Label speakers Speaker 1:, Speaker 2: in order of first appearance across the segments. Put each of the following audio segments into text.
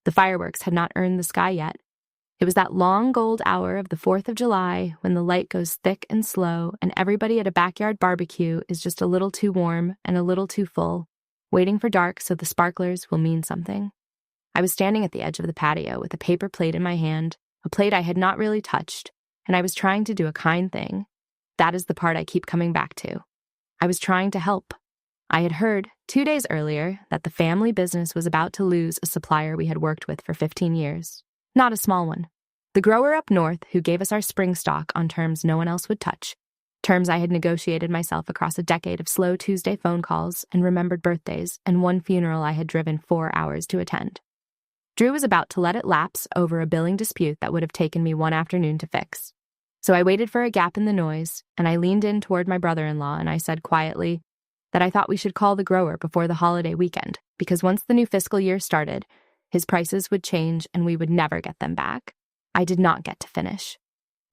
Speaker 1: The fireworks had not earned the sky yet. It was that long gold hour of the 4th of July when the light goes thick and slow and everybody at a backyard barbecue is just a little too warm and a little too full, waiting for dark so the sparklers will mean something. I was standing at the edge of the patio with a paper plate in my hand, a plate I had not really touched, and I was trying to do a kind thing. That is the part I keep coming back to. I was trying to help. I had heard 2 days earlier that the family business was about to lose a supplier we had worked with for 15 years. Not a small one. The grower up north who gave us our spring stock on terms no one else would touch, terms I had negotiated myself across a decade of slow Tuesday phone calls and remembered birthdays and one funeral I had driven 4 hours to attend. Drew was about to let it lapse over a billing dispute that would have taken me one afternoon to fix. So I waited for a gap in the noise, and I leaned in toward my brother-in-law and I said quietly that I thought we should call the grower before the holiday weekend, because once the new fiscal year started, his prices would change and we would never get them back. I did not get to finish.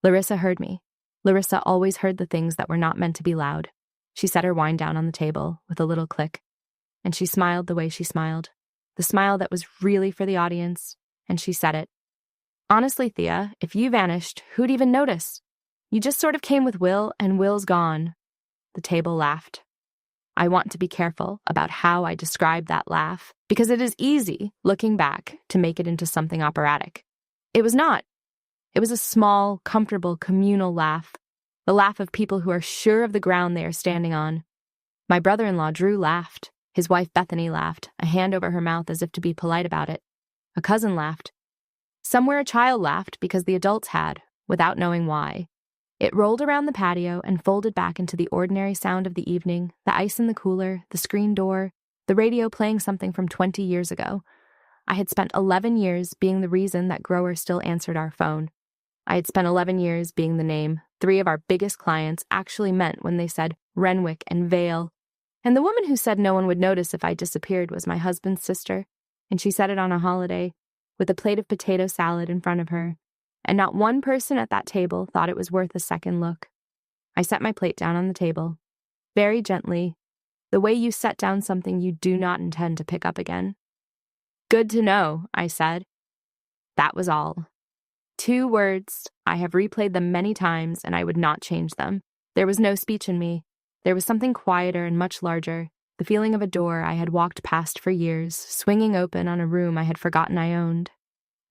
Speaker 1: Larissa heard me. Larissa always heard the things that were not meant to be loud. She set her wine down on the table with a little click, and she smiled the way she smiled, the smile that was really for the audience, and she said it. Honestly, Thea, if you vanished, who'd even notice? You just sort of came with Will, and Will's gone. The table laughed. I want to be careful about how I describe that laugh, because it is easy, looking back, to make it into something operatic. It was not. It was a small, comfortable, communal laugh, the laugh of people who are sure of the ground they are standing on. My brother-in-law, Drew, laughed. His wife, Bethany, laughed, a hand over her mouth as if to be polite about it. A cousin laughed. Somewhere a child laughed because the adults had, without knowing why. It rolled around the patio and folded back into the ordinary sound of the evening, the ice in the cooler, the screen door, the radio playing something from 20 years ago. I had spent 11 years being the reason that grower still answered our phone. I had spent 11 years being the name 3 of our biggest clients actually meant when they said Renwick and Vale. And the woman who said no one would notice if I disappeared was my husband's sister, and she said it on a holiday, with a plate of potato salad in front of her. And not one person at that table thought it was worth a second look. I set my plate down on the table, very gently, the way you set down something you do not intend to pick up again. Good to know, I said. That was all. 2 words. I have replayed them many times, and I would not change them. There was no speech in me. There was something quieter and much larger, the feeling of a door I had walked past for years, swinging open on a room I had forgotten I owned.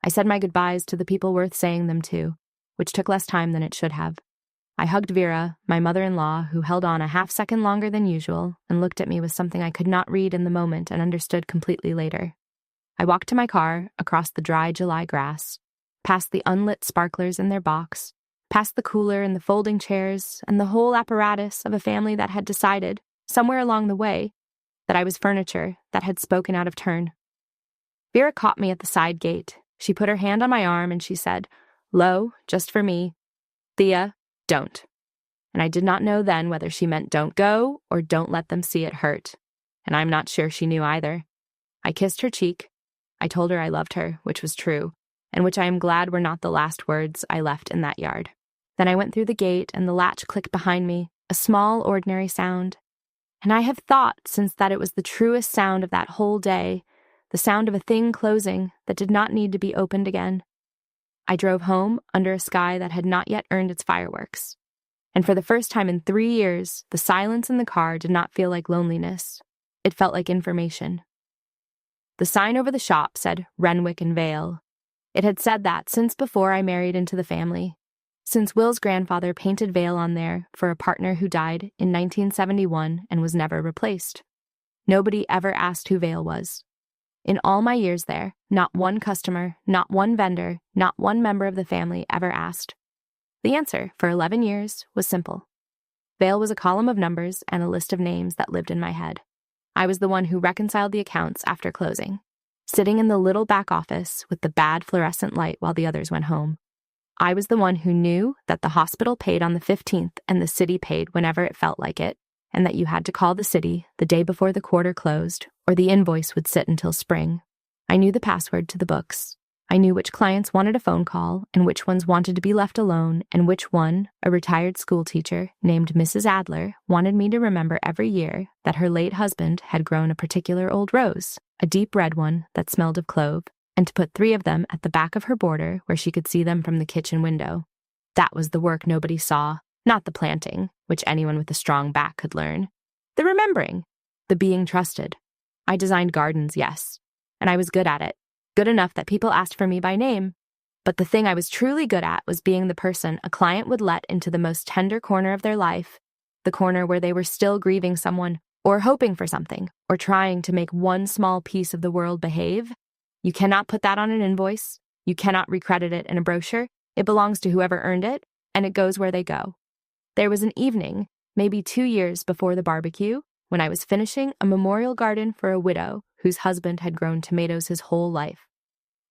Speaker 1: I said my goodbyes to the people worth saying them to, which took less time than it should have. I hugged Vera, my mother-in-law, who held on a half-second longer than usual and looked at me with something I could not read in the moment and understood completely later. I walked to my car, across the dry July grass, past the unlit sparklers in their box, past the cooler and the folding chairs and the whole apparatus of a family that had decided, somewhere along the way, that I was furniture that had spoken out of turn. Vera caught me at the side gate. She put her hand on my arm and she said, low, just for me, Thea, don't. And I did not know then whether she meant don't go or don't let them see it hurt. And I'm not sure she knew either. I kissed her cheek. I told her I loved her, which was true, and which I am glad were not the last words I left in that yard. Then I went through the gate and the latch clicked behind me, a small, ordinary sound. And I have thought since that it was the truest sound of that whole day, the sound of a thing closing that did not need to be opened again. I drove home under a sky that had not yet earned its fireworks. And for the first time in 3 years, the silence in the car did not feel like loneliness. It felt like information. The sign over the shop said Renwick and Vale. It had said that since before I married into the family, since Will's grandfather painted Vale on there for a partner who died in 1971 and was never replaced. Nobody ever asked who Vale was. In all my years there, not one customer, not one vendor, not one member of the family ever asked. The answer, for 11 years, was simple. Vale was a column of numbers and a list of names that lived in my head. I was the one who reconciled the accounts after closing, sitting in the little back office with the bad fluorescent light while the others went home. I was the one who knew that the hospital paid on the 15th and the city paid whenever it felt like it, and that you had to call the city the day before the quarter closed, or the invoice would sit until spring. I knew the password to the books. I knew which clients wanted a phone call and which ones wanted to be left alone, and which one, a retired school teacher named Mrs. Adler, wanted me to remember every year that her late husband had grown a particular old rose, a deep red one that smelled of clove, and to put 3 of them at the back of her border where she could see them from the kitchen window. That was the work nobody saw, not the planting, which anyone with a strong back could learn. The remembering, the being trusted. I designed gardens, yes, and I was good at it, good enough that people asked for me by name. But the thing I was truly good at was being the person a client would let into the most tender corner of their life, the corner where they were still grieving someone, or hoping for something, or trying to make one small piece of the world behave. You cannot put that on an invoice. You cannot recredit it in a brochure. It belongs to whoever earned it, and it goes where they go. There was an evening, maybe 2 years before the barbecue, when I was finishing a memorial garden for a widow whose husband had grown tomatoes his whole life.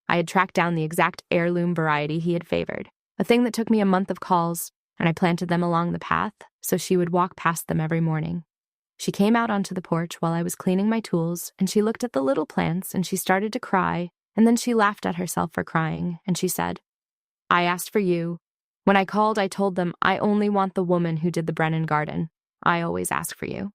Speaker 1: I had tracked down the exact heirloom variety he had favored, a thing that took me a month of calls, and I planted them along the path so she would walk past them every morning. She came out onto the porch while I was cleaning my tools, and she looked at the little plants, and she started to cry, and then she laughed at herself for crying, and she said, "I asked for you. When I called, I told them, I only want the woman who did the Brennan garden. I always ask for you."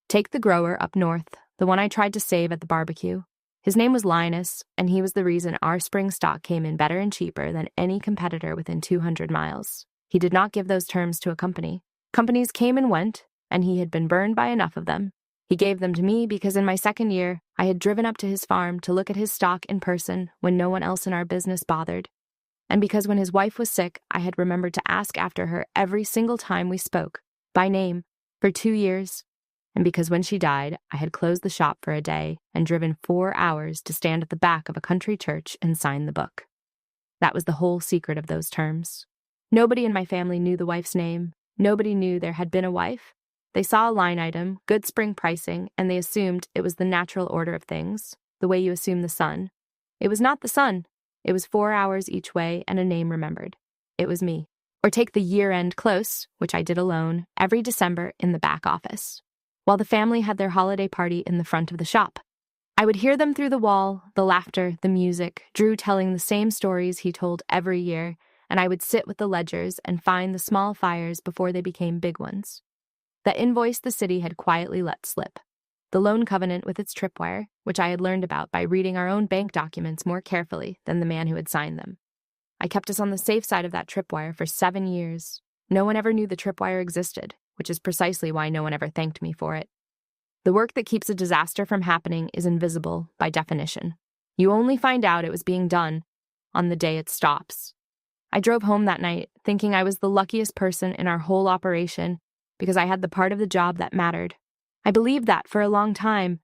Speaker 1: Take the grower up north, the one I tried to save at the barbecue. His name was Linus, and he was the reason our spring stock came in better and cheaper than any competitor within 200 miles. He did not give those terms to a company. Companies came and went, and he had been burned by enough of them. He gave them to me because in my second year, I had driven up to his farm to look at his stock in person when no one else in our business bothered. And because when his wife was sick, I had remembered to ask after her every single time we spoke, by name, for 2 years. And because when she died, I had closed the shop for a day and driven 4 hours to stand at the back of a country church and sign the book. That was the whole secret of those terms. Nobody in my family knew the wife's name. Nobody knew there had been a wife. They saw a line item, good spring pricing, and they assumed it was the natural order of things, the way you assume the sun. It was not the sun. It was 4 hours each way and a name remembered. It was me. Or take the year-end close, which I did alone, every December in the back office, while the family had their holiday party in the front of the shop. I would hear them through the wall, the laughter, the music, Drew telling the same stories he told every year, and I would sit with the ledgers and find the small fires before they became big ones. The invoice the city had quietly let slip. The loan covenant with its tripwire, which I had learned about by reading our own bank documents more carefully than the man who had signed them. I kept us on the safe side of that tripwire for 7 years. No one ever knew the tripwire existed, which is precisely why no one ever thanked me for it. The work that keeps a disaster from happening is invisible by definition. You only find out it was being done on the day it stops. I drove home that night thinking I was the luckiest person in our whole operation because I had the part of the job that mattered. I believed that for a long time.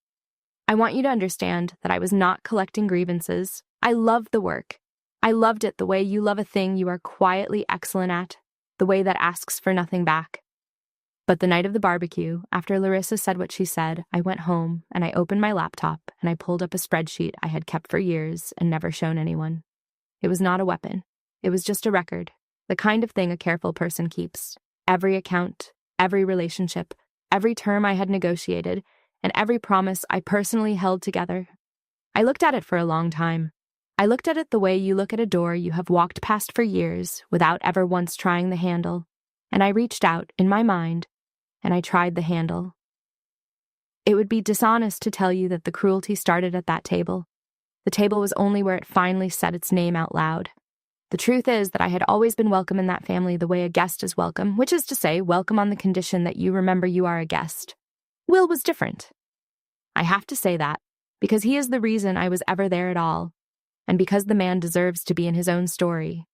Speaker 1: I want you to understand that I was not collecting grievances. I loved the work. I loved it the way you love a thing you are quietly excellent at, the way that asks for nothing back. But the night of the barbecue, after Larissa said what she said, I went home and I opened my laptop and I pulled up a spreadsheet I had kept for years and never shown anyone. It was not a weapon. It was just a record, the kind of thing a careful person keeps. Every account, every relationship, every term I had negotiated, and every promise I personally held together. I looked at it for a long time. I looked at it the way you look at a door you have walked past for years without ever once trying the handle, and I reached out, in my mind, and I tried the handle. It would be dishonest to tell you that the cruelty started at that table. The table was only where it finally said its name out loud. The truth is that I had always been welcome in that family the way a guest is welcome, which is to say, welcome on the condition that you remember you are a guest. Will was different. I have to say that, because he is the reason I was ever there at all, and because the man deserves to be in his own story.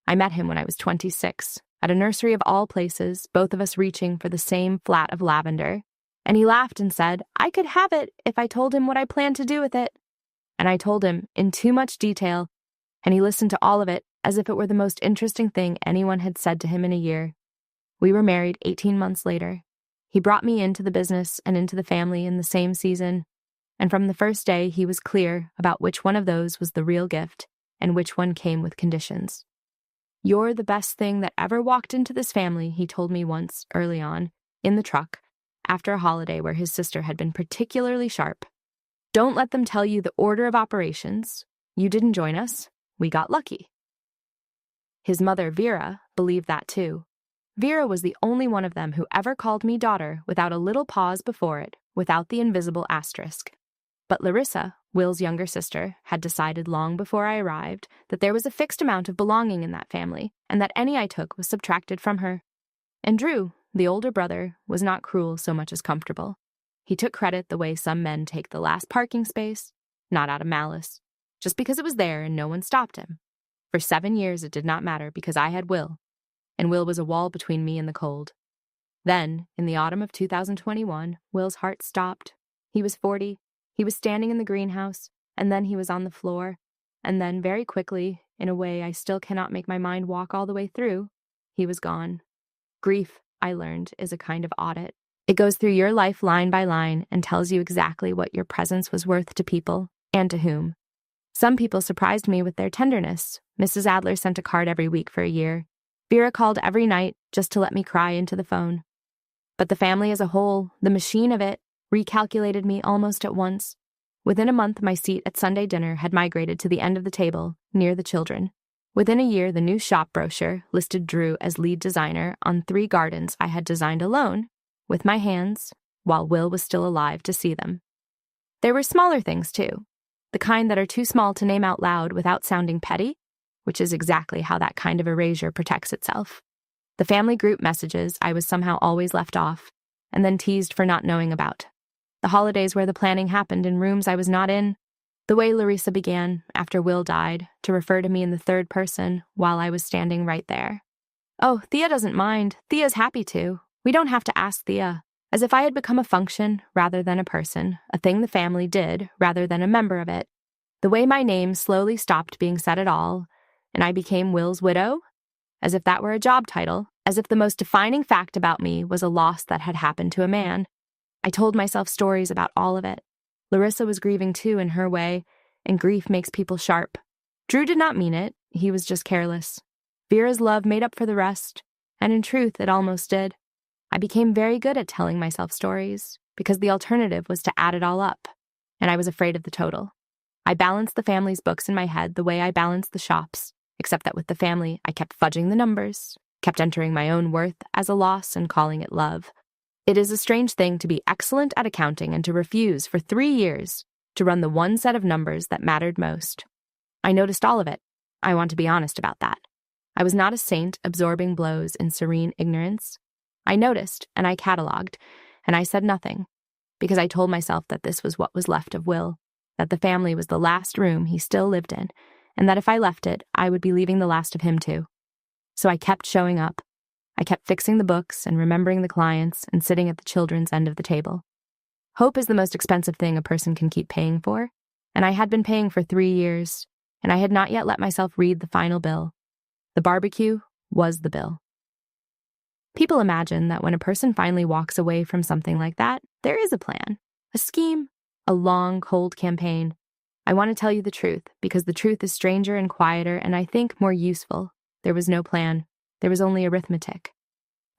Speaker 1: I met him when I was 26, at a nursery of all places, both of us reaching for the same flat of lavender, and he laughed and said, I could have it if I told him what I planned to do with it. And I told him, in too much detail, and he listened to all of it as if it were the most interesting thing anyone had said to him in a year. We were married 18 months later. He brought me into the business and into the family in the same season, and from the first day he was clear about which one of those was the real gift and which one came with conditions. You're the best thing that ever walked into this family, he told me once, early on, in the truck, after a holiday where his sister had been particularly sharp. Don't let them tell you the order of operations. You didn't join us. We got lucky. His mother, Vera, believed that too. Vera was the only one of them who ever called me daughter without a little pause before it, without the invisible asterisk. But Larissa Will's younger sister, had decided long before I arrived that there was a fixed amount of belonging in that family, and that any I took was subtracted from her. And Drew, the older brother, was not cruel so much as comfortable. He took credit the way some men take the last parking space, not out of malice, just because it was there and no one stopped him. For 7 years it did not matter because I had Will, and Will was a wall between me and the cold. Then, in the autumn of 2021, Will's heart stopped. He was 40, he was standing in the greenhouse, and then he was on the floor, and then very quickly, in a way I still cannot make my mind walk all the way through, he was gone. Grief, I learned, is a kind of audit. It goes through your life line by line and tells you exactly what your presence was worth to people, and to whom. Some people surprised me with their tenderness. Mrs. Adler sent a card every week for a year. Vera called every night just to let me cry into the phone. But the family as a whole, the machine of it, recalculated me almost at once. Within a month, my seat at Sunday dinner had migrated to the end of the table, near the children. Within a year, the new shop brochure listed Drew as lead designer on 3 gardens I had designed alone, with my hands, while Will was still alive to see them. There were smaller things, too, the kind that are too small to name out loud without sounding petty, which is exactly how that kind of erasure protects itself. The family group messages I was somehow always left off, and then teased for not knowing about. The holidays where the planning happened in rooms I was not in. The way Larissa began, after Will died, to refer to me in the third person while I was standing right there. Oh, Thea doesn't mind. Thea's happy to. We don't have to ask Thea. As if I had become a function rather than a person, a thing the family did rather than a member of it. The way my name slowly stopped being said at all, and I became Will's widow, as if that were a job title, as if the most defining fact about me was a loss that had happened to a man. I told myself stories about all of it. Larissa was grieving too in her way, and grief makes people sharp. Drew did not mean it, he was just careless. Vera's love made up for the rest, and in truth it almost did. I became very good at telling myself stories, because the alternative was to add it all up, and I was afraid of the total. I balanced the family's books in my head the way I balanced the shop's, except that with the family I kept fudging the numbers, kept entering my own worth as a loss and calling it love. It is a strange thing to be excellent at accounting and to refuse for 3 years to run the one set of numbers that mattered most. I noticed all of it. I want to be honest about that. I was not a saint absorbing blows in serene ignorance. I noticed, and I catalogued, and I said nothing, because I told myself that this was what was left of Will, that the family was the last room he still lived in, and that if I left it, I would be leaving the last of him too. So I kept showing up. I kept fixing the books and remembering the clients and sitting at the children's end of the table. Hope is the most expensive thing a person can keep paying for, and I had been paying for 3 years, and I had not yet let myself read the final bill. The barbecue was the bill. People imagine that when a person finally walks away from something like that, there is a plan, a scheme, a long, cold campaign. I want to tell you the truth, because the truth is stranger and quieter and I think more useful. There was no plan. There was only arithmetic.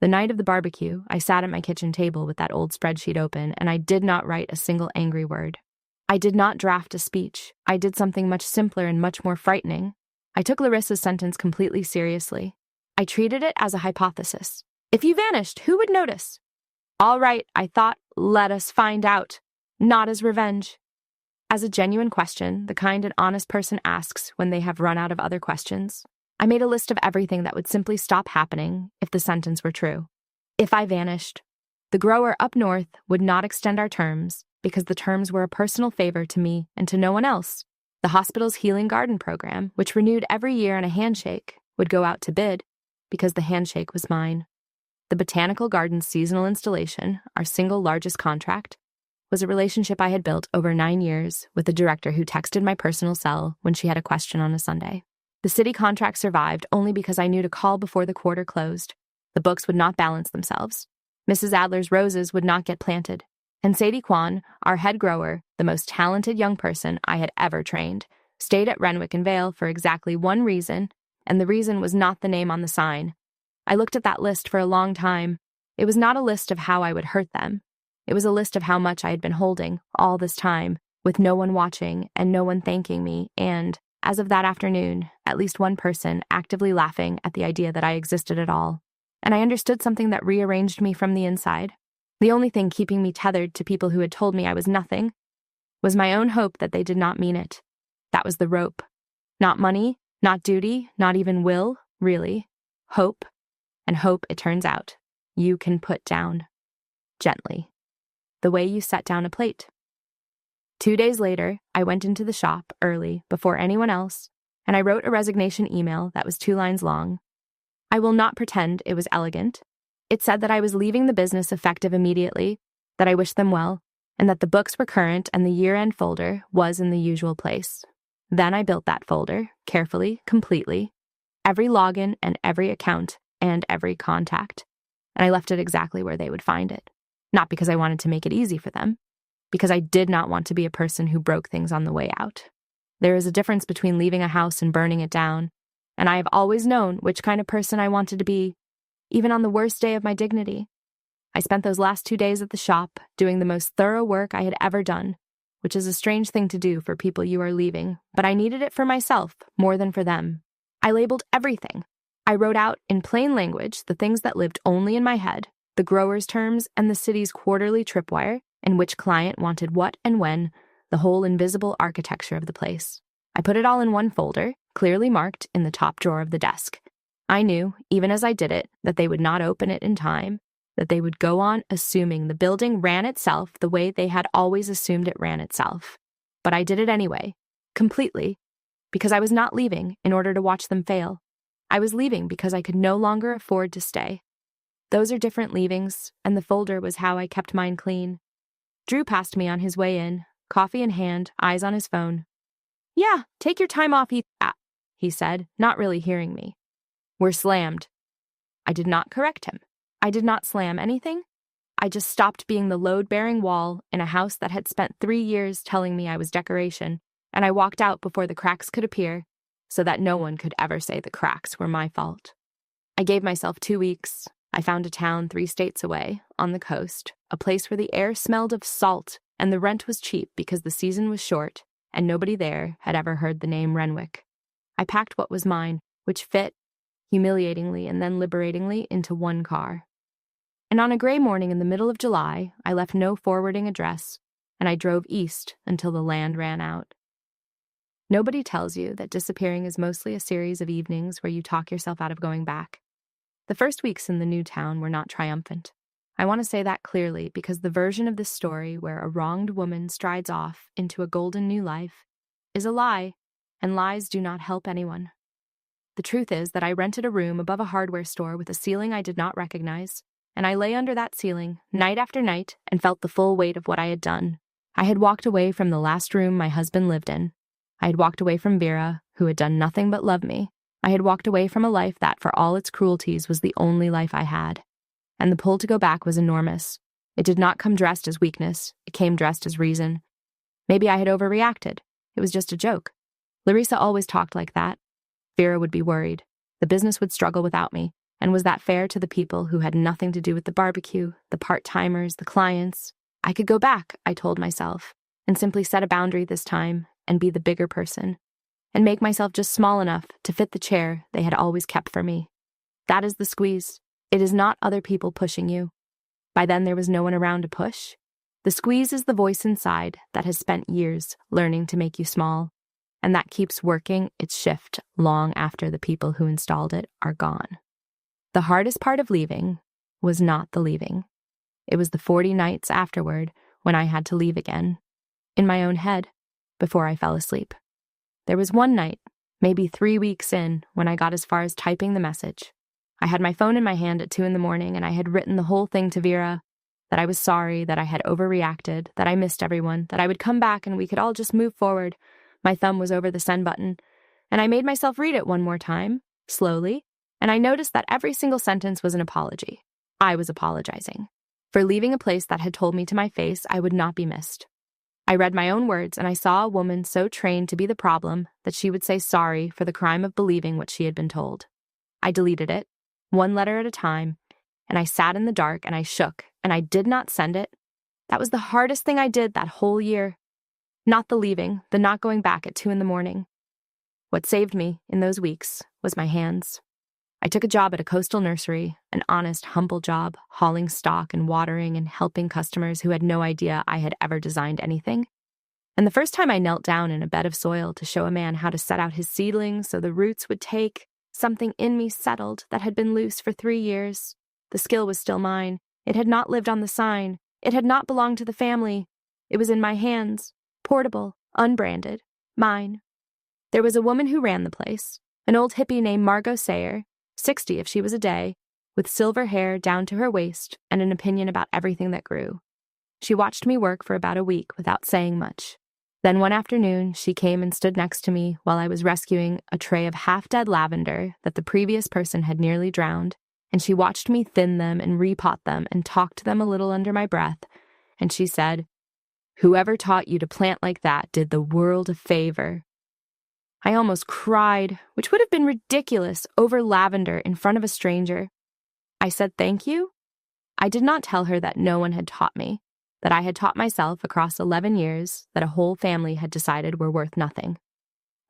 Speaker 1: The night of the barbecue, I sat at my kitchen table with that old spreadsheet open, and I did not write a single angry word. I did not draft a speech. I did something much simpler and much more frightening. I took Larissa's sentence completely seriously. I treated it as a hypothesis. If you vanished, who would notice? All right, I thought, let us find out. Not as revenge. As a genuine question, the kind an honest person asks when they have run out of other questions. I made a list of everything that would simply stop happening if the sentence were true. If I vanished, the grower up north would not extend our terms because the terms were a personal favor to me and to no one else. The hospital's healing garden program, which renewed every year on a handshake, would go out to bid because the handshake was mine. The botanical garden's seasonal installation, our single largest contract, was a relationship I had built over 9 years with a director who texted my personal cell when she had a question on a Sunday. The city contract survived only because I knew to call before the quarter closed. The books would not balance themselves. Mrs. Adler's roses would not get planted. And Sadie Kwan, our head grower, the most talented young person I had ever trained, stayed at Renwick and Vale for exactly one reason, and the reason was not the name on the sign. I looked at that list for a long time. It was not a list of how I would hurt them. It was a list of how much I had been holding all this time, with no one watching and no one thanking me, and, as of that afternoon, at least one person actively laughing at the idea that I existed at all. And I understood something that rearranged me from the inside. The only thing keeping me tethered to people who had told me I was nothing was my own hope that they did not mean it. That was the rope. Not money, not duty, not even will, really. Hope. And hope, it turns out, you can put down. Gently. The way you set down a plate. 2 days later, I went into the shop early, before anyone else, and I wrote a resignation email that was 2 lines long. I will not pretend it was elegant. It said that I was leaving the business effective immediately, that I wished them well, and that the books were current and the year-end folder was in the usual place. Then I built that folder, carefully, completely, every login and every account and every contact, and I left it exactly where they would find it. Not because I wanted to make it easy for them, because I did not want to be a person who broke things on the way out. There is a difference between leaving a house and burning it down, and I have always known which kind of person I wanted to be, even on the worst day of my dignity. I spent those last 2 days at the shop doing the most thorough work I had ever done, which is a strange thing to do for people you are leaving, but I needed it for myself more than for them. I labeled everything. I wrote out in plain language the things that lived only in my head, the grower's terms and the city's quarterly tripwire, and which client wanted what and when, the whole invisible architecture of the place. I put it all in one folder, clearly marked in the top drawer of the desk. I knew, even as I did it, that they would not open it in time, that they would go on assuming the building ran itself the way they had always assumed it ran itself. But I did it anyway, completely, because I was not leaving in order to watch them fail. I was leaving because I could no longer afford to stay. Those are different leavings, and the folder was how I kept mine clean. Drew passed me on his way in, coffee in hand, eyes on his phone. "Yeah, take your time off, he said, not really hearing me. "We're slammed." I did not correct him. I did not slam anything. I just stopped being the load-bearing wall in a house that had spent 3 years telling me I was decoration, and I walked out before the cracks could appear, so that no one could ever say the cracks were my fault. I gave myself 2 weeks. I found a town 3 states away, on the coast, a place where the air smelled of salt and the rent was cheap because the season was short and nobody there had ever heard the name Renwick. I packed what was mine, which fit, humiliatingly and then liberatingly, into one car. And on a gray morning in the middle of July, I left no forwarding address, and I drove east until the land ran out. Nobody tells you that disappearing is mostly a series of evenings where you talk yourself out of going back. The first weeks in the new town were not triumphant. I want to say that clearly because the version of this story where a wronged woman strides off into a golden new life is a lie, and lies do not help anyone. The truth is that I rented a room above a hardware store with a ceiling I did not recognize, and I lay under that ceiling, night after night, and felt the full weight of what I had done. I had walked away from the last room my husband lived in. I had walked away from Vera, who had done nothing but love me. I had walked away from a life that, for all its cruelties, was the only life I had. And the pull to go back was enormous. It did not come dressed as weakness. It came dressed as reason. Maybe I had overreacted. It was just a joke. Larissa always talked like that. Vera would be worried. The business would struggle without me. And was that fair to the people who had nothing to do with the barbecue, the part-timers, the clients? I could go back, I told myself, and simply set a boundary this time and be the bigger person, and make myself just small enough to fit the chair they had always kept for me. That is the squeeze. It is not other people pushing you. By then there was no one around to push. The squeeze is the voice inside that has spent years learning to make you small, and that keeps working its shift long after the people who installed it are gone. The hardest part of leaving was not the leaving. It was the 40 nights afterward when I had to leave again, in my own head, before I fell asleep. There was one night, maybe 3 weeks in, when I got as far as typing the message. I had my phone in my hand at 2 a.m, and I had written the whole thing to Vera, that I was sorry, that I had overreacted, that I missed everyone, that I would come back and we could all just move forward. My thumb was over the send button, and I made myself read it one more time, slowly, and I noticed that every single sentence was an apology. I was apologizing for leaving a place that had told me to my face I would not be missed. I read my own words, and I saw a woman so trained to be the problem that she would say sorry for the crime of believing what she had been told. I deleted it, one letter at a time, and I sat in the dark and I shook, and I did not send it. That was the hardest thing I did that whole year. Not the leaving, the not going back at 2 a.m. What saved me in those weeks was my hands. I took a job at a coastal nursery, an honest, humble job, hauling stock and watering and helping customers who had no idea I had ever designed anything. And the first time I knelt down in a bed of soil to show a man how to set out his seedlings so the roots would take, something in me settled that had been loose for 3 years. The skill was still mine. It had not lived on the sign. It had not belonged to the family. It was in my hands, portable, unbranded, mine. There was a woman who ran the place, an old hippie named Margot Sayer, 60 if she was a day, with silver hair down to her waist and an opinion about everything that grew. She watched me work for about a week without saying much. Then one afternoon, she came and stood next to me while I was rescuing a tray of half-dead lavender that the previous person had nearly drowned, and she watched me thin them and repot them and talk to them a little under my breath, and she said, "Whoever taught you to plant like that did the world a favor." I almost cried, which would have been ridiculous, over lavender in front of a stranger. I said thank you. I did not tell her that no one had taught me, that I had taught myself across 11 years that a whole family had decided were worth nothing.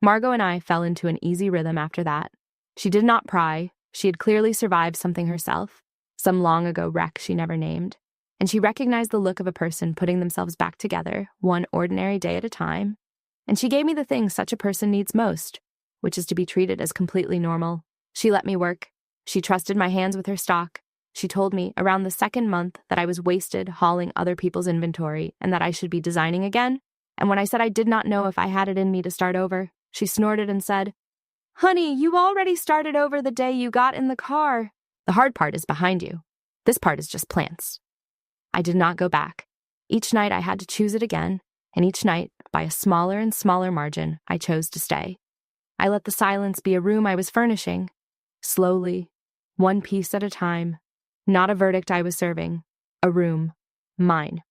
Speaker 1: Margot and I fell into an easy rhythm after that. She did not pry. She had clearly survived something herself, some long-ago wreck she never named, and she recognized the look of a person putting themselves back together, one ordinary day at a time, and she gave me the thing such a person needs most, which is to be treated as completely normal. She let me work. She trusted my hands with her stock. She told me around the second month that I was wasted hauling other people's inventory and that I should be designing again, and when I said I did not know if I had it in me to start over, she snorted and said, "Honey, you already started over the day you got in the car. The hard part is behind you. This part is just plants." I did not go back. Each night I had to choose it again, and each night, by a smaller and smaller margin, I chose to stay. I let the silence be a room I was furnishing, slowly, one piece at a time. Not a verdict I was serving, a room, mine.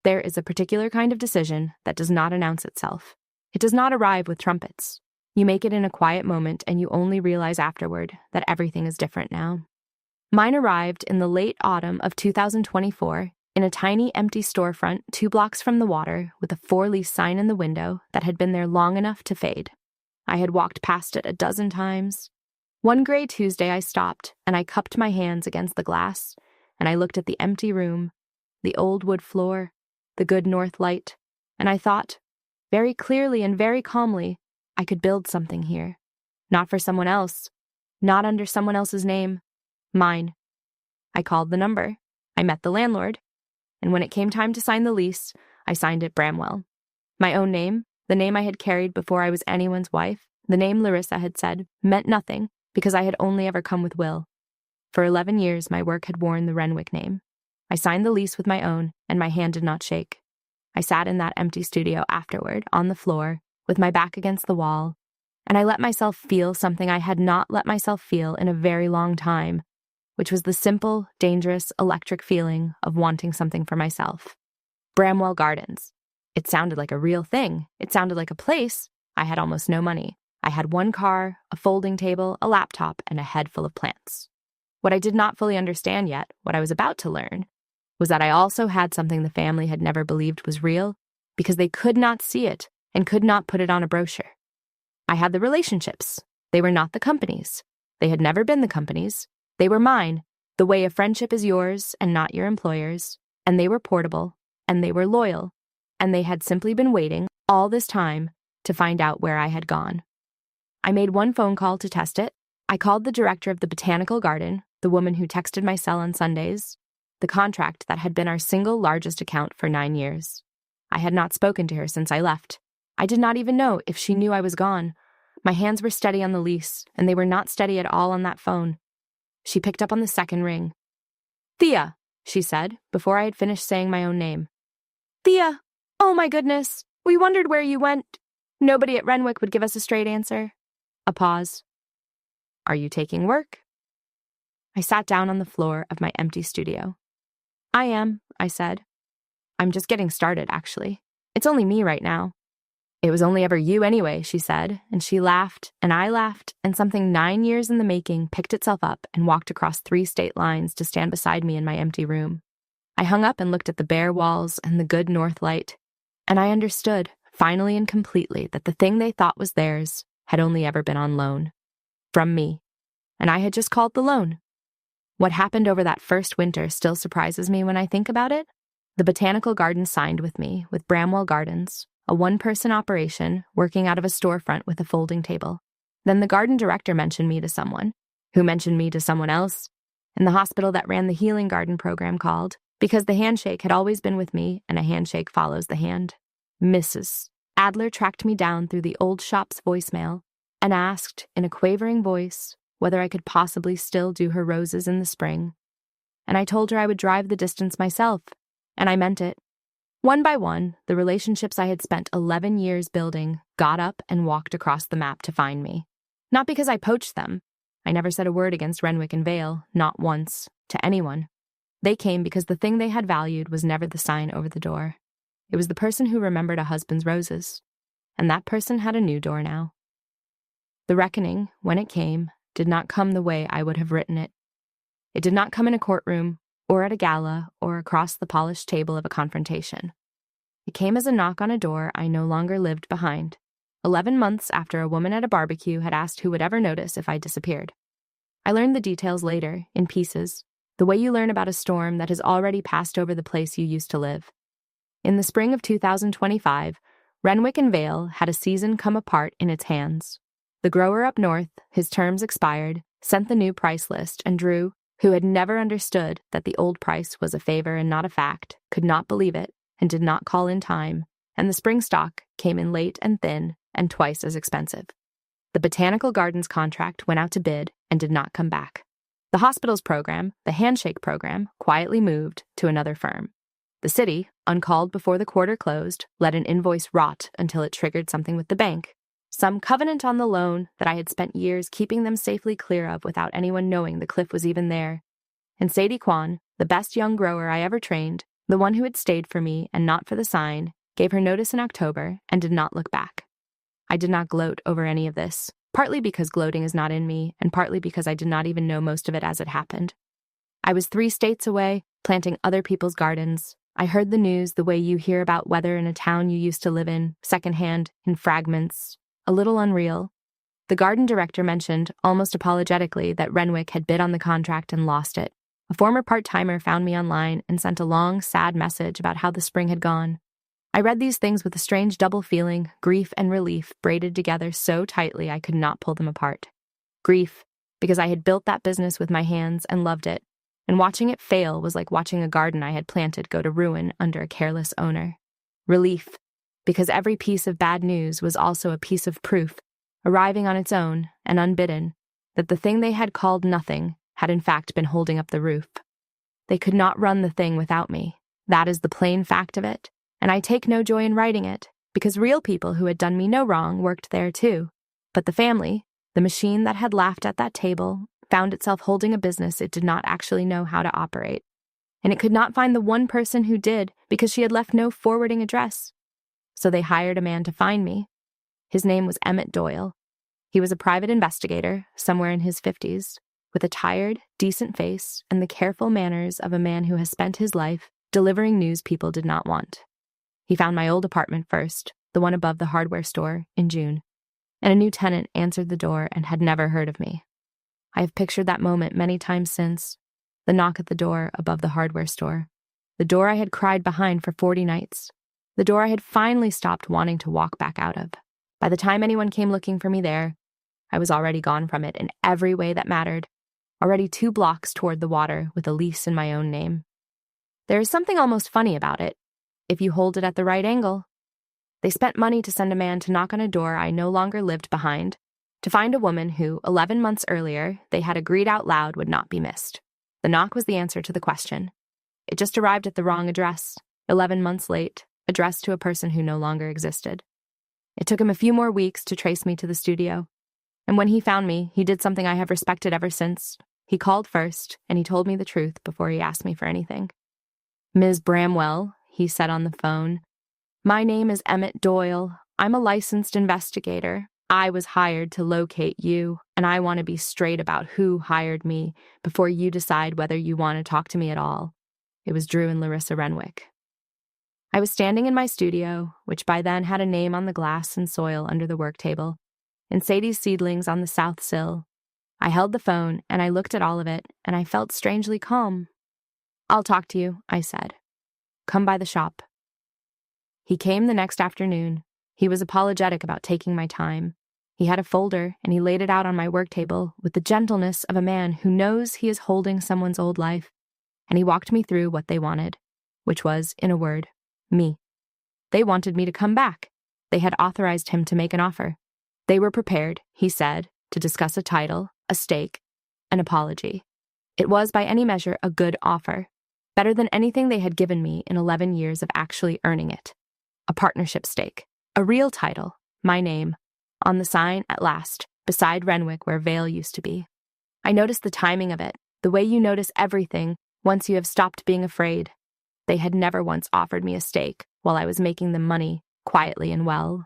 Speaker 1: There is a particular kind of decision that does not announce itself. It does not arrive with trumpets. You make it in a quiet moment and you only realize afterward that everything is different now. Mine arrived in the late autumn of 2024 in a tiny empty storefront 2 blocks from the water with a for-lease sign in the window that had been there long enough to fade. I had walked past it a dozen times. One gray Tuesday I stopped, and I cupped my hands against the glass, and I looked at the empty room, the old wood floor, the good north light, and I thought, very clearly and very calmly, I could build something here. Not for someone else, not under someone else's name, mine. I called the number, I met the landlord, and when it came time to sign the lease, I signed it Bramwell. My own name, the name I had carried before I was anyone's wife, the name Larissa had said, meant nothing, because I had only ever come with Will. For 11 years, my work had worn the Renwick name. I signed the lease with my own, and my hand did not shake. I sat in that empty studio afterward, on the floor, with my back against the wall, and I let myself feel something I had not let myself feel in a very long time, which was the simple, dangerous, electric feeling of wanting something for myself. Bramwell Gardens. It sounded like a real thing. It sounded like a place. I had almost no money. I had 1 car, a folding table, a laptop, and a head full of plants. What I did not fully understand yet, what I was about to learn, was that I also had something the family had never believed was real because they could not see it and could not put it on a brochure. I had the relationships. They were not the companies. They had never been the companies. They were mine, the way a friendship is yours and not your employer's, and they were portable, and they were loyal, and they had simply been waiting all this time to find out where I had gone. I made 1 phone call to test it. I called the director of the botanical garden, the woman who texted my cell on Sundays, the contract that had been our single largest account for 9 years. I had not spoken to her since I left. I did not even know if she knew I was gone. My hands were steady on the lease, and they were not steady at all on that phone. She picked up on the second ring. "Thea," she said, before I had finished saying my own name. "Thea, oh my goodness, we wondered where you went." Nobody at Renwick would give us a straight answer. A pause. "Are you taking work?" I sat down on the floor of my empty studio. "I am," I said. "I'm just getting started, actually. It's only me right now." "It was only ever you anyway," she said, and she laughed, and I laughed, and something 9 years in the making picked itself up and walked across 3 state lines to stand beside me in my empty room. I hung up and looked at the bare walls and the good north light, and I understood, finally and completely, that the thing they thought was theirs had only ever been on loan. From me. And I had just called the loan. What happened over that first winter still surprises me when I think about it. The botanical garden signed with me, with Bramwell Gardens, a one-person operation working out of a storefront with a folding table. Then the garden director mentioned me to someone, who mentioned me to someone else, and the hospital that ran the healing garden program called, because the handshake had always been with me, and a handshake follows the hand. Mrs. Adler tracked me down through the old shop's voicemail and asked, in a quavering voice, whether I could possibly still do her roses in the spring. And I told her I would drive the distance myself, and I meant it. One by one, the relationships I had spent 11 years building got up and walked across the map to find me. Not because I poached them. I never said a word against Renwick and Vale, not once, to anyone. They came because the thing they had valued was never the sign over the door. It was the person who remembered a husband's roses. And that person had a new door now. The reckoning, when it came, did not come the way I would have written it. It did not come in a courtroom, or at a gala, or across the polished table of a confrontation. It came as a knock on a door I no longer lived behind, 11 months after a woman at a barbecue had asked who would ever notice if I disappeared. I learned the details later, in pieces, the way you learn about a storm that has already passed over the place you used to live. In the spring of 2025, Renwick and Vale had a season come apart in its hands. The grower up north, his terms expired, sent the new price list, and Drew, who had never understood that the old price was a favor and not a fact, could not believe it, and did not call in time, and the spring stock came in late and thin and twice as expensive. The Botanical Gardens contract went out to bid and did not come back. The hospital's program, the handshake program, quietly moved to another firm. The city, uncalled before the quarter closed, let an invoice rot until it triggered something with the bank. Some covenant on the loan that I had spent years keeping them safely clear of without anyone knowing the cliff was even there. And Sadie Kwan, the best young grower I ever trained, the one who had stayed for me and not for the sign, gave her notice in October and did not look back. I did not gloat over any of this, partly because gloating is not in me, and partly because I did not even know most of it as it happened. I was 3 states away, planting other people's gardens. I heard the news the way you hear about weather in a town you used to live in, secondhand, in fragments. A little unreal. The garden director mentioned, almost apologetically, that Renwick had bid on the contract and lost it. A former part-timer found me online and sent a long, sad message about how the spring had gone. I read these things with a strange double feeling, grief and relief, braided together so tightly I could not pull them apart. Grief, because I had built that business with my hands and loved it, and watching it fail was like watching a garden I had planted go to ruin under a careless owner. Relief, because every piece of bad news was also a piece of proof, arriving on its own and unbidden, that the thing they had called nothing had in fact been holding up the roof. They could not run the thing without me. That is the plain fact of it, and I take no joy in writing it, because real people who had done me no wrong worked there too. But the family, the machine that had laughed at that table, found itself holding a business it did not actually know how to operate. And it could not find the one person who did because she had left no forwarding address. So they hired a man to find me. His name was Emmett Doyle. He was a private investigator, somewhere in his 50s, with a tired, decent face and the careful manners of a man who has spent his life delivering news people did not want. He found my old apartment first, the one above the hardware store, in June, and a new tenant answered the door and had never heard of me. I have pictured that moment many times since, the knock at the door above the hardware store, the door I had cried behind for 40 nights, the door I had finally stopped wanting to walk back out of. By the time anyone came looking for me there, I was already gone from it in every way that mattered, already 2 blocks toward the water with a lease in my own name. There is something almost funny about it, if you hold it at the right angle. They spent money to send a man to knock on a door I no longer lived behind, to find a woman who, 11 months earlier, they had agreed out loud would not be missed. The knock was the answer to the question. It just arrived at the wrong address, 11 months late, addressed to a person who no longer existed. It took him a few more weeks to trace me to the studio. And when he found me, he did something I have respected ever since. He called first, and he told me the truth before he asked me for anything. "Ms. Bramwell," he said on the phone, "my name is Emmett Doyle. I'm a licensed investigator. I was hired to locate you, and I want to be straight about who hired me before you decide whether you want to talk to me at all." It was Drew and Larissa Renwick. I was standing in my studio, which by then had a name on the glass and soil under the work table, and Sadie's seedlings on the south sill. I held the phone, and I looked at all of it, and I felt strangely calm. "I'll talk to you," I said. come by the shop." He came the next afternoon. He was apologetic about taking my time. He had a folder, and he laid it out on my work table with the gentleness of a man who knows he is holding someone's old life, and he walked me through what they wanted, which was, in a word, me. They wanted me to come back. They had authorized him to make an offer. They were prepared, he said, to discuss a title, a stake, an apology. It was, by any measure, a good offer, better than anything they had given me in 11 years of actually earning it. A partnership stake, a real title, my name, on the sign at last, beside Renwick where Vale used to be. I noticed the timing of it, the way you notice everything once you have stopped being afraid. They had never once offered me a stake while I was making them money, quietly and well.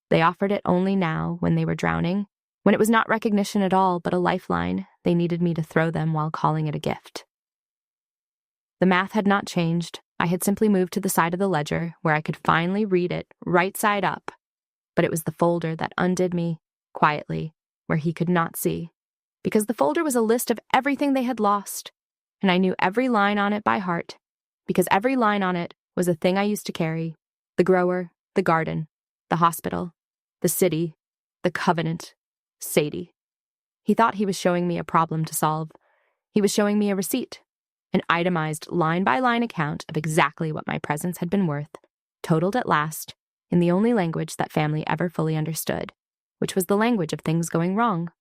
Speaker 1: They offered it only now, when they were drowning, when it was not recognition at all but a lifeline they needed me to throw them while calling it a gift. The math had not changed. I had simply moved to the side of the ledger where I could finally read it right side up. But it was the folder that undid me, quietly, where he could not see, because the folder was a list of everything they had lost, and I knew every line on it by heart, because every line on it was a thing I used to carry: the grower, the garden, the hospital, the city, the covenant, Sadie. He thought he was showing me a problem to solve. He was showing me a receipt, an itemized line-by-line account of exactly what my presence had been worth, totaled at last, in the only language that family ever fully understood, which was the language of things going wrong.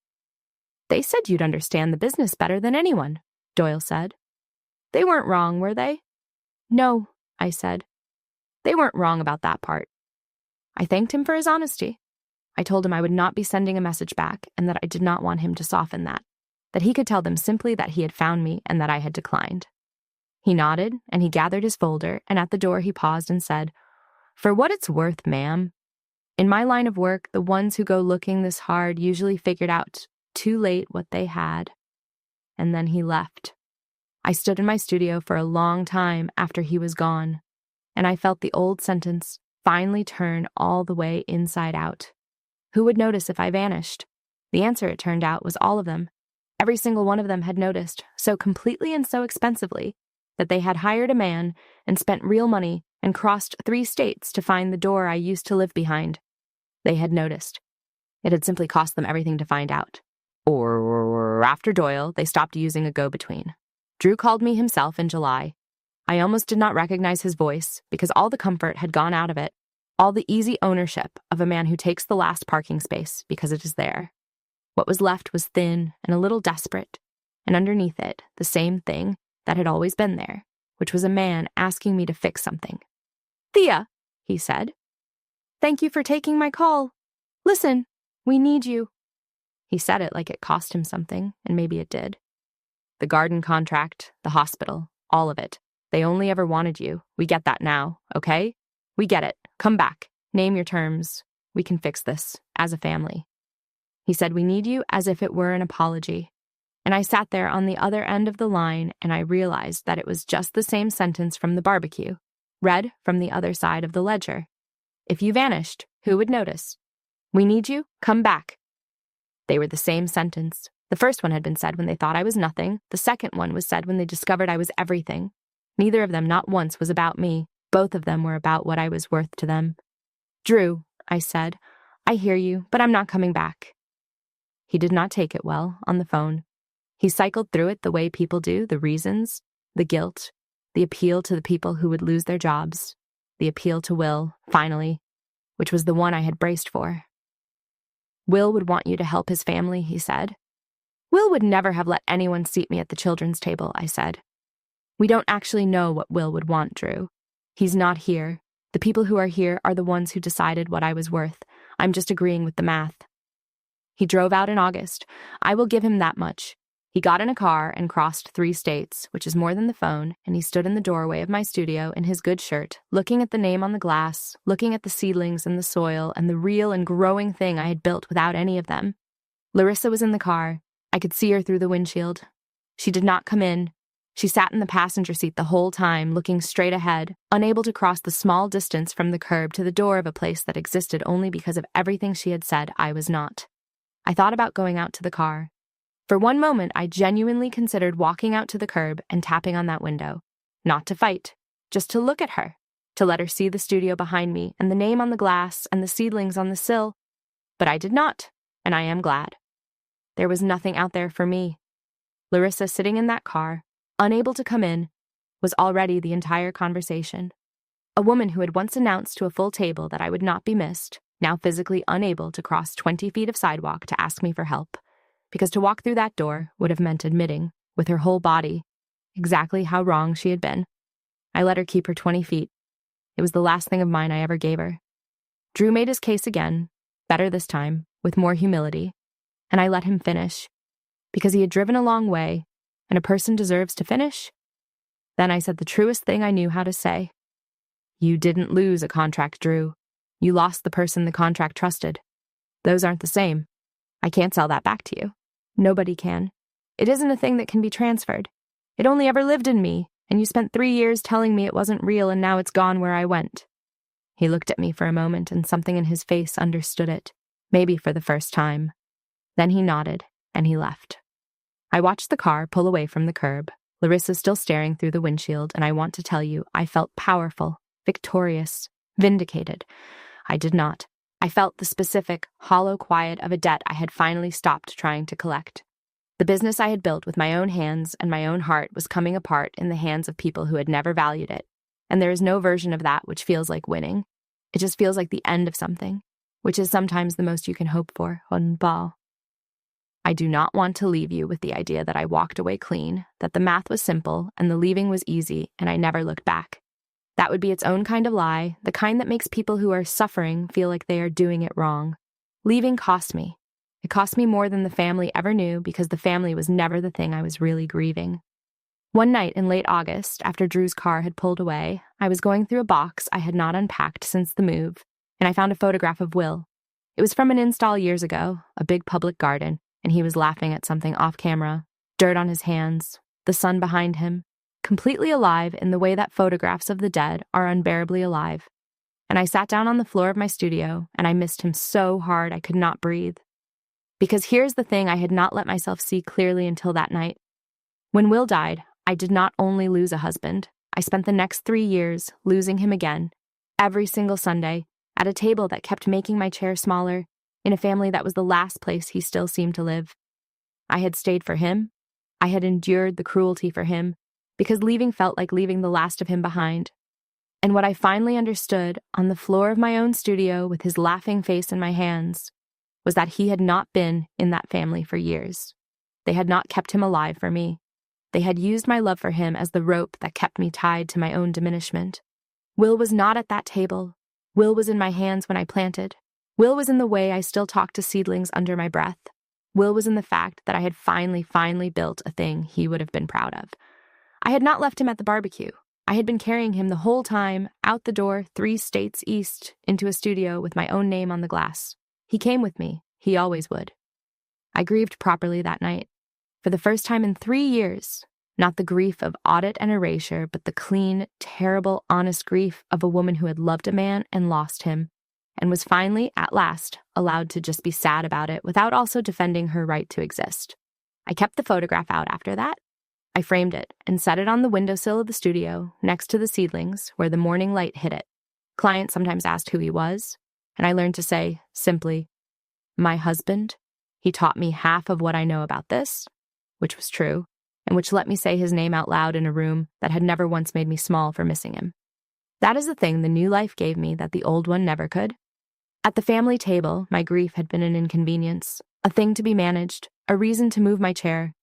Speaker 1: "They said you'd understand the business better than anyone," Doyle said. "They weren't wrong, were they?" "No," I said. "They weren't wrong about that part." I thanked him for his honesty. I told him I would not be sending a message back and that I did not want him to soften that he could tell them simply that he had found me and that I had declined. He nodded, and he gathered his folder, and at the door he paused and said, "For what it's worth, ma'am. In my line of work, the ones who go looking this hard usually figured out too late what they had." And then he left. I stood in my studio for a long time after he was gone, and I felt the old sentence finally turn all the way inside out. Who would notice if I vanished? The answer, it turned out, was all of them. Every single one of them had noticed, so completely and so expensively, that they had hired a man and spent real money and crossed 3 states to find the door I used to live behind. They had noticed. It had simply cost them everything to find out. Or after Doyle, they stopped using a go-between. Drew called me himself in July. I almost did not recognize his voice because all the comfort had gone out of it, all the easy ownership of a man who takes the last parking space because it is there. What was left was thin and a little desperate, and underneath it, the same thing that had always been there, which was a man asking me to fix something. "Thea," he said. "Thank you for taking my call. Listen, we need you." He said it like it cost him something, and maybe it did. The garden contract, the hospital, all of it. They only ever wanted you. We get that now, okay? We get it. Come back. Name your terms. We can fix this, as a family. He said, "We need you," as if it were an apology. And I sat there on the other end of the line, and I realized that it was just the same sentence from the barbecue, read from the other side of the ledger. If you vanished, who would notice? We need you. Come back. They were the same sentence. The first one had been said when they thought I was nothing. The second one was said when they discovered I was everything. Neither of them, not once, was about me. Both of them were about what I was worth to them. "Drew," I said, "I hear you, but I'm not coming back." He did not take it well on the phone. He cycled through it the way people do, the reasons, the guilt, the appeal to the people who would lose their jobs, the appeal to Will, finally, which was the one I had braced for. "Will would want you to help his family," he said. "Will would never have let anyone seat me at the children's table," I said. "We don't actually know what Will would want, Drew. He's not here. The people who are here are the ones who decided what I was worth. I'm just agreeing with the math." He drove out in August. I will give him that much. He got in a car and crossed 3 states, which is more than the phone, and he stood in the doorway of my studio in his good shirt, looking at the name on the glass, looking at the seedlings and the soil and the real and growing thing I had built without any of them. Larissa was in the car. I could see her through the windshield. She did not come in. She sat in the passenger seat the whole time, looking straight ahead, unable to cross the small distance from the curb to the door of a place that existed only because of everything she had said I was not. I thought about going out to the car. For one moment, I genuinely considered walking out to the curb and tapping on that window. Not to fight, just to look at her, to let her see the studio behind me and the name on the glass and the seedlings on the sill. But I did not, and I am glad. There was nothing out there for me. Larissa sitting in that car, unable to come in, was already the entire conversation. A woman who had once announced to a full table that I would not be missed, now physically unable to cross 20 feet of sidewalk to ask me for help, because to walk through that door would have meant admitting, with her whole body, exactly how wrong she had been. I let her keep her 20 feet. It was the last thing of mine I ever gave her. Drew made his case again, better this time, with more humility, and I let him finish, because he had driven a long way, and a person deserves to finish. Then I said the truest thing I knew how to say. You didn't lose a contract, Drew. You lost the person the contract trusted. Those aren't the same. I can't sell that back to you. Nobody can. It isn't a thing that can be transferred. It only ever lived in me, and you spent 3 years telling me it wasn't real, and now it's gone where I went. He looked at me for a moment, and something in his face understood it, maybe for the first time. Then he nodded, and he left. I watched the car pull away from the curb, Larissa still staring through the windshield, and I want to tell you, I felt powerful, victorious, vindicated. I did not. I felt the specific, hollow quiet of a debt I had finally stopped trying to collect. The business I had built with my own hands and my own heart was coming apart in the hands of people who had never valued it, and there is no version of that which feels like winning. It just feels like the end of something, which is sometimes the most you can hope for, on ball. I do not want to leave you with the idea that I walked away clean, that the math was simple and the leaving was easy and I never looked back. That would be its own kind of lie, the kind that makes people who are suffering feel like they are doing it wrong. Leaving cost me. It cost me more than the family ever knew because the family was never the thing I was really grieving. One night in late August, after Drew's car had pulled away, I was going through a box I had not unpacked since the move, and I found a photograph of Will. It was from an install years ago, a big public garden, and he was laughing at something off camera, dirt on his hands, the sun behind him, completely alive in the way that photographs of the dead are unbearably alive. And I sat down on the floor of my studio, and I missed him so hard I could not breathe. Because here's the thing I had not let myself see clearly until that night. When Will died, I did not only lose a husband, I spent the next 3 years losing him again, every single Sunday, at a table that kept making my chair smaller, in a family that was the last place he still seemed to live. I had stayed for him. I had endured the cruelty for him, because leaving felt like leaving the last of him behind. And what I finally understood, on the floor of my own studio with his laughing face in my hands, was that he had not been in that family for years. They had not kept him alive for me. They had used my love for him as the rope that kept me tied to my own diminishment. Will was not at that table. Will was in my hands when I planted. Will was in the way I still talked to seedlings under my breath. Will was in the fact that I had finally built a thing he would have been proud of. I had not left him at the barbecue. I had been carrying him the whole time, out the door 3 states east, into a studio with my own name on the glass. He came with me. He always would. I grieved properly that night. For the first time in 3 years, not the grief of audit and erasure, but the clean, terrible, honest grief of a woman who had loved a man and lost him, and was finally, at last, allowed to just be sad about it without also defending her right to exist. I kept the photograph out after that. I framed it and set it on the windowsill of the studio, next to the seedlings, where the morning light hit it. Clients sometimes asked who he was, and I learned to say, simply, my husband. He taught me half of what I know about this, which was true, and which let me say his name out loud in a room that had never once made me small for missing him. That is the thing the new life gave me that the old one never could. At the family table, my grief had been an inconvenience, a thing to be managed, a reason to move my chair.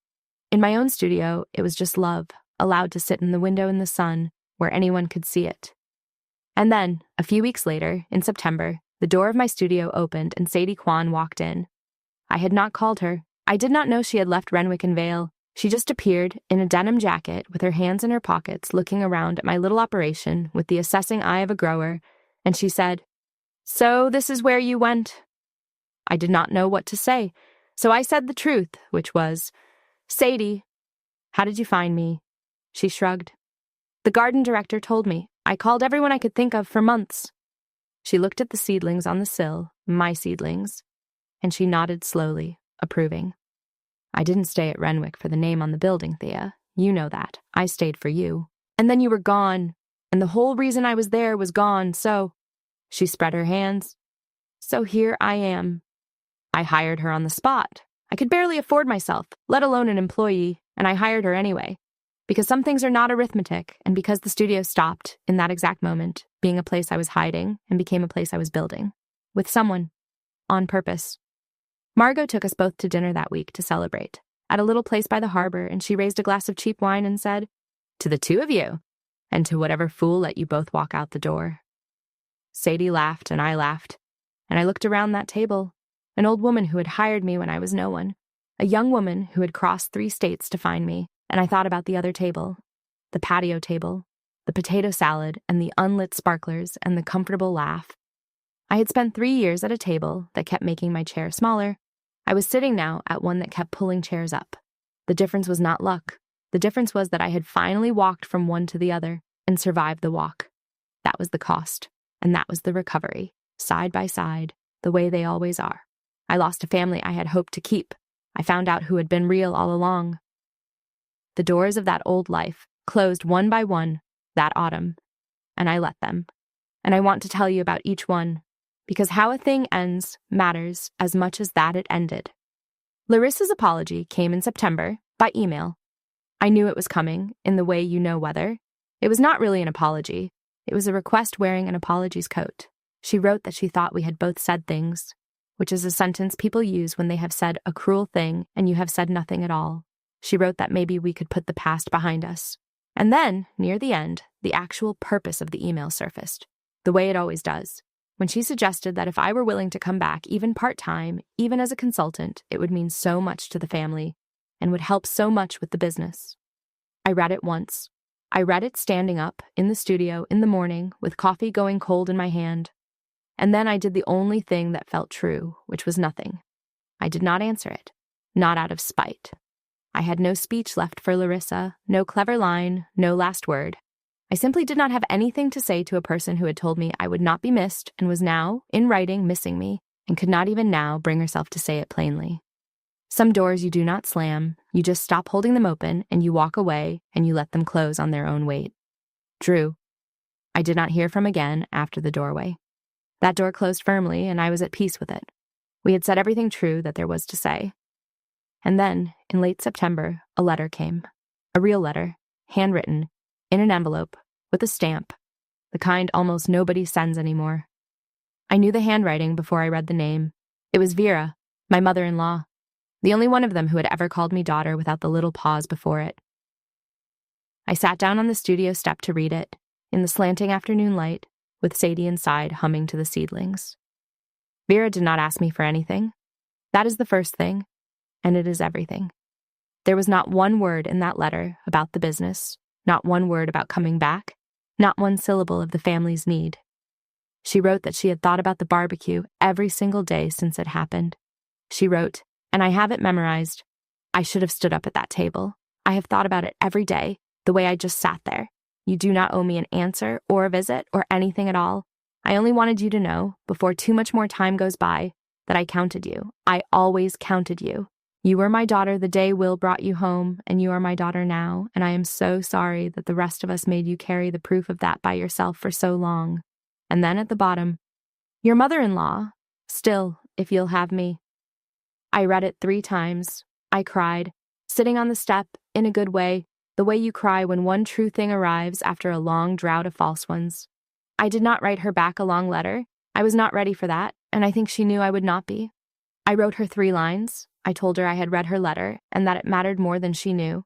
Speaker 1: In my own studio, it was just love, allowed to sit in the window in the sun, where anyone could see it. And then, a few weeks later, in September, the door of my studio opened and Sadie Kwan walked in. I had not called her. I did not know she had left Renwick and Vale. She just appeared in a denim jacket with her hands in her pockets, looking around at my little operation with the assessing eye of a grower, and she said, "So this is where you went?" I did not know what to say, so I said the truth, which was, "Sadie, how did you find me?" She shrugged. "The garden director told me. I called everyone I could think of for months." She looked at the seedlings on the sill, my seedlings, and she nodded slowly, approving. "I didn't stay at Renwick for the name on the building, Thea. You know that. I stayed for you. And then you were gone. And the whole reason I was there was gone, so—" She spread her hands. "So here I am. I hired her on the spot. I could barely afford myself, let alone an employee, and I hired her anyway. Because some things are not arithmetic, and because the studio stopped, in that exact moment, being a place I was hiding and became a place I was building. With someone. On purpose. Margot took us both to dinner that week to celebrate, at a little place by the harbor, and she raised a glass of cheap wine and said, 'To the two of you, and to whatever fool let you both walk out the door.' Sadie laughed, and I laughed, and I looked around that table. An old woman who had hired me when I was no one. A young woman who had crossed 3 states to find me, and I thought about the other table. The patio table, the potato salad, and the unlit sparklers, and the comfortable laugh. I had spent 3 years at a table that kept making my chair smaller. I was sitting now at one that kept pulling chairs up. The difference was not luck. The difference was that I had finally walked from one to the other and survived the walk. That was the cost, and that was the recovery, side by side, the way they always are. I lost a family I had hoped to keep. I found out who had been real all along. The doors of that old life closed one by one that autumn, and I let them. And I want to tell you about each one, because how a thing ends matters as much as that it ended. Larissa's apology came in September, by email. I knew it was coming, in the way you know weather. It was not really an apology. It was a request wearing an apology's coat. She wrote that she thought we had both said things, which is a sentence people use when they have said a cruel thing and you have said nothing at all. She wrote that maybe we could put the past behind us. And then, near the end, the actual purpose of the email surfaced, the way it always does. When she suggested that if I were willing to come back, even part-time, even as a consultant, it would mean so much to the family and would help so much with the business. I read it once. I read it standing up in the studio in the morning with coffee going cold in my hand. And then I did the only thing that felt true, which was nothing. I did not answer it, not out of spite. I had no speech left for Larissa, no clever line, no last word. I simply did not have anything to say to a person who had told me I would not be missed and was now, in writing, missing me, and could not even now bring herself to say it plainly. Some doors you do not slam, you just stop holding them open, and you walk away, and you let them close on their own weight. Drew. I did not hear from again after the doorway. That door closed firmly, and I was at peace with it. We had said everything true that there was to say. And then, in late September, a letter came. A real letter, handwritten, in an envelope, with a stamp, the kind almost nobody sends anymore. I knew the handwriting before I read the name. It was Vera, my mother-in-law, the only one of them who had ever called me daughter without the little pause before it. I sat down on the studio step to read it, in the slanting afternoon light, with Sadie inside humming to the seedlings. Vera did not ask me for anything. That is the first thing, and it is everything. There was not one word in that letter about the business, not one word about coming back, not one syllable of the family's need. She wrote that she had thought about the barbecue every single day since it happened. She wrote, and I have it memorized, I should have stood up at that table. I have thought about it every day, the way I just sat there. You do not owe me an answer or a visit or anything at all. I only wanted you to know, before too much more time goes by, that I counted you. I always counted you. You were my daughter the day Will brought you home, and you are my daughter now, and I am so sorry that the rest of us made you carry the proof of that by yourself for so long. And then at the bottom, your mother-in-law, still, if you'll have me. I read it 3 times. I cried, sitting on the step, in a good way, the way you cry when one true thing arrives after a long drought of false ones. I did not write her back a long letter. I was not ready for that, and I think she knew I would not be. I wrote her 3 lines. I told her I had read her letter, and that it mattered more than she knew.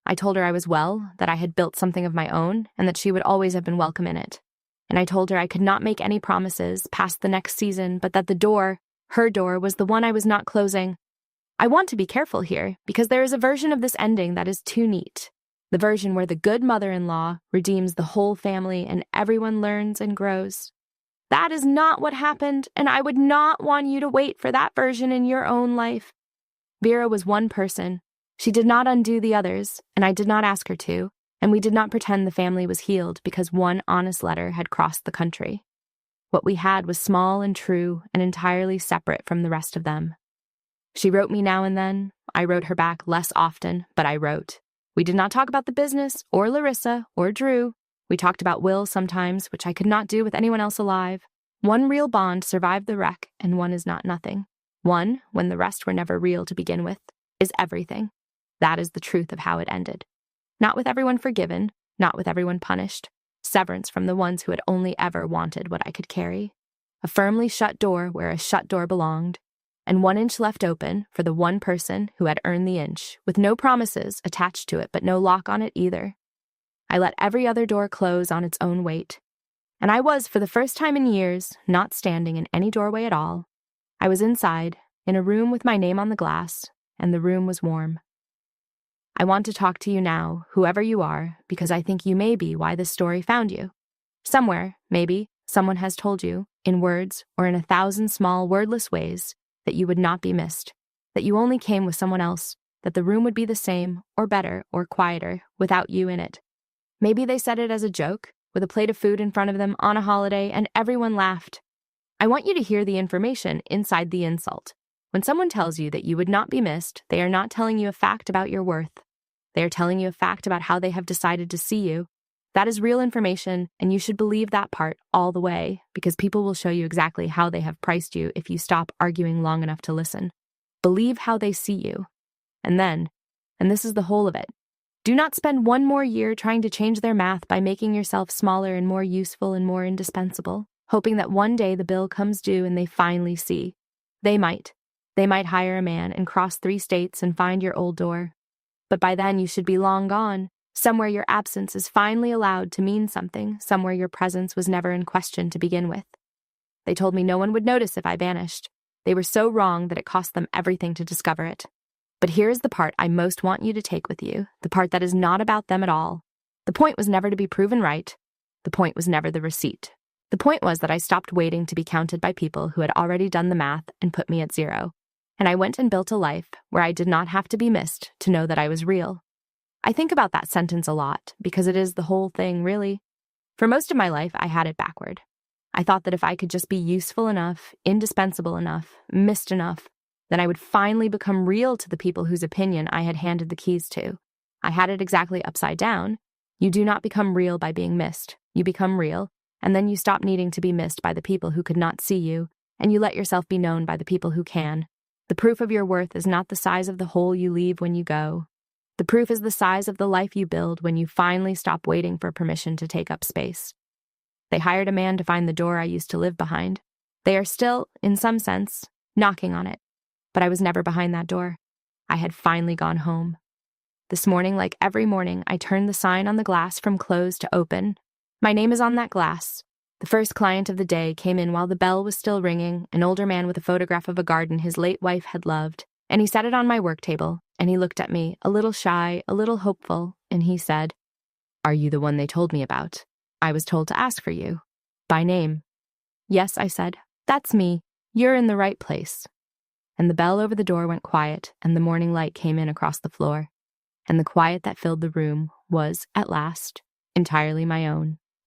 Speaker 1: I told her I was well, that I had built something of my own, and that she would always have been welcome in it. And I told her I could not make any promises past the next season, but that the door, her door, was the one I was not closing. I want to be careful here, because there is a version of this ending that is too neat. The version where the good mother-in-law redeems the whole family and everyone learns and grows. That is not what happened, and I would not want you to wait for that version in your own life. Vera was one person. She did not undo the others, and I did not ask her to, and we did not pretend the family was healed because one honest letter had crossed the country. What we had was small and true and entirely separate from the rest of them. She wrote me now and then. I wrote her back less often, but I wrote. We did not talk about the business, or Larissa, or Drew. We talked about Will sometimes, which I could not do with anyone else alive. One real bond survived the wreck, and one is not nothing. One, when the rest were never real to begin with, is everything. That is the truth of how it ended. Not with everyone forgiven, not with everyone punished. Severance from the ones who had only ever wanted what I could carry. A firmly shut door where a shut door belonged, and 1 inch left open for the one person who had earned the inch, with no promises attached to it but no lock on it either. I let every other door close on its own weight. And I was, for the first time in years, not standing in any doorway at all. I was inside, in a room with my name on the glass, and the room was warm. I want to talk to you now, whoever you are, because I think you may be why this story found you. Somewhere, maybe, someone has told you, in words or in 1,000 small, wordless ways, that you would not be missed, that you only came with someone else, that the room would be the same, or better, or quieter, without you in it. Maybe they said it as a joke, with a plate of food in front of them on a holiday, and everyone laughed. I want you to hear the information inside the insult. When someone tells you that you would not be missed, they are not telling you a fact about your worth. They are telling you a fact about how they have decided to see you. That is real information, and you should believe that part all the way, because people will show you exactly how they have priced you if you stop arguing long enough to listen. Believe how they see you. And then, and this is the whole of it, do not spend one more year trying to change their math by making yourself smaller and more useful and more indispensable, hoping that one day the bill comes due and they finally see. They might. They might hire a man and cross 3 states and find your old door. But by then you should be long gone, somewhere your absence is finally allowed to mean something, somewhere your presence was never in question to begin with. They told me no one would notice if I vanished. They were so wrong that it cost them everything to discover it. But here is the part I most want you to take with you, the part that is not about them at all. The point was never to be proven right. The point was never the receipt. The point was that I stopped waiting to be counted by people who had already done the math and put me at 0. And I went and built a life where I did not have to be missed to know that I was real. I think about that sentence a lot because it is the whole thing, really. For most of my life, I had it backward. I thought that if I could just be useful enough, indispensable enough, missed enough, then I would finally become real to the people whose opinion I had handed the keys to. I had it exactly upside down. You do not become real by being missed. You become real, and then you stop needing to be missed by the people who could not see you, and you let yourself be known by the people who can. The proof of your worth is not the size of the hole you leave when you go. The proof is the size of the life you build when you finally stop waiting for permission to take up space. They hired a man to find the door I used to live behind. They are still, in some sense, knocking on it. But I was never behind that door. I had finally gone home. This morning, like every morning, I turned the sign on the glass from closed to open. My name is on that glass. The first client of the day came in while the bell was still ringing, an older man with a photograph of a garden his late wife had loved, and he set it on my work table, and he looked at me, a little shy, a little hopeful, and he said, "Are you the one they told me about? I was told to ask for you. By name." "Yes," I said. "That's me. You're in the right place." And the bell over the door went quiet, and the morning light came in across the floor. And the quiet that filled the room was, at last, entirely my own.